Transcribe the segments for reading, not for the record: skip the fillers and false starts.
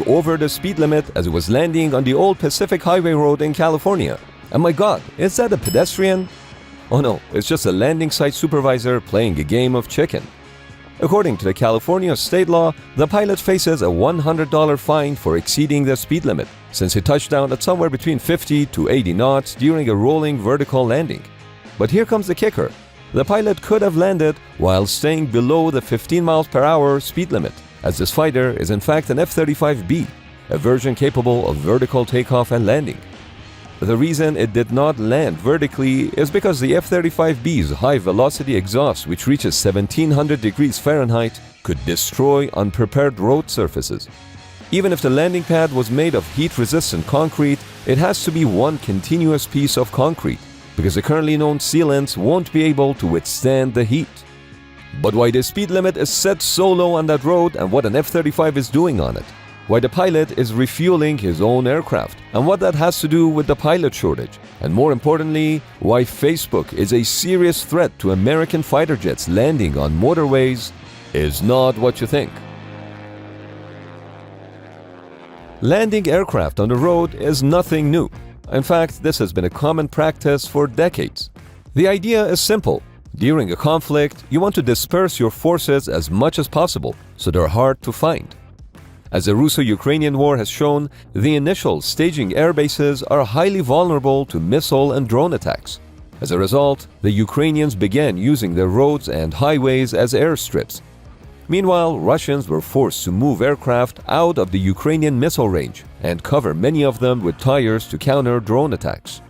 over the speed limit as it was landing on the old Pacific Highway Road in California. And my God, is that a pedestrian? Oh no, it's just a landing site supervisor playing a game of chicken. According to the California state law, the pilot faces a $100 fine for exceeding the speed limit, since he touched down at somewhere between 50 to 80 knots during a rolling vertical landing. But here comes the kicker. The pilot could have landed while staying below the 15 miles per hour speed limit, as this fighter is in fact an F-35B, a version capable of vertical takeoff and landing. The reason it did not land vertically is because the F-35B's high-velocity exhaust, which reaches 1700 degrees Fahrenheit, could destroy unprepared road surfaces. Even if the landing pad was made of heat-resistant concrete, it has to be one continuous piece of concrete, because the currently known sealants won't be able to withstand the heat. But why the speed limit is set so low on that road and what an F-35 is doing on it? Why the pilot is refueling his own aircraft and what that has to do with the pilot shortage? And more importantly, why Facebook is a serious threat to American fighter jets landing on motorways is not what you think. Landing aircraft on the road is nothing new. In fact, this has been a common practice for decades. The idea is simple. During a conflict, you want to disperse your forces as much as possible, so they're hard to find. As the Russo-Ukrainian war has shown, the initial staging air bases are highly vulnerable to missile and drone attacks. As a result, the Ukrainians began using their roads and highways as airstrips. Meanwhile, Russians were forced to move aircraft out of the Ukrainian missile range and cover many of them with tires to counter drone attacks.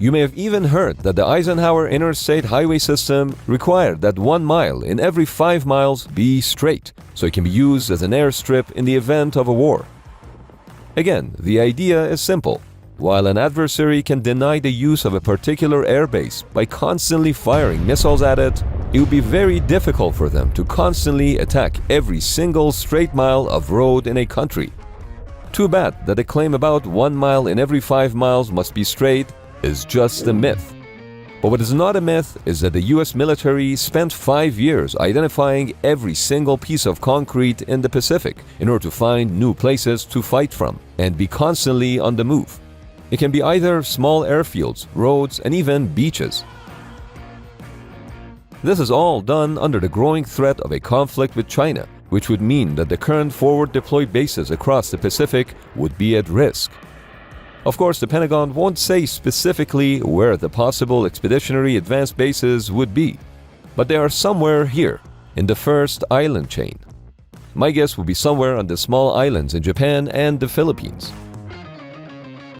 You may have even heard that the Eisenhower interstate highway system required that 1 mile in every 5 miles be straight, so it can be used as an airstrip in the event of a war. Again, the idea is simple. While an adversary can deny the use of a particular airbase by constantly firing missiles at it, it would be very difficult for them to constantly attack every single straight mile of road in a country. Too bad that the claim about 1 mile in every 5 miles must be straight is just a myth. But what is not a myth is that the US military spent 5 years identifying every single piece of concrete in the Pacific in order to find new places to fight from and be constantly on the move. It can be either small airfields, roads, and even beaches. This is all done under the growing threat of a conflict with China, which would mean that the current forward deployed bases across the Pacific would be at risk. Of course, the Pentagon won't say specifically where the possible expeditionary advanced bases would be, but they are somewhere here, in the first island chain. My guess would be somewhere on the small islands in Japan and the Philippines.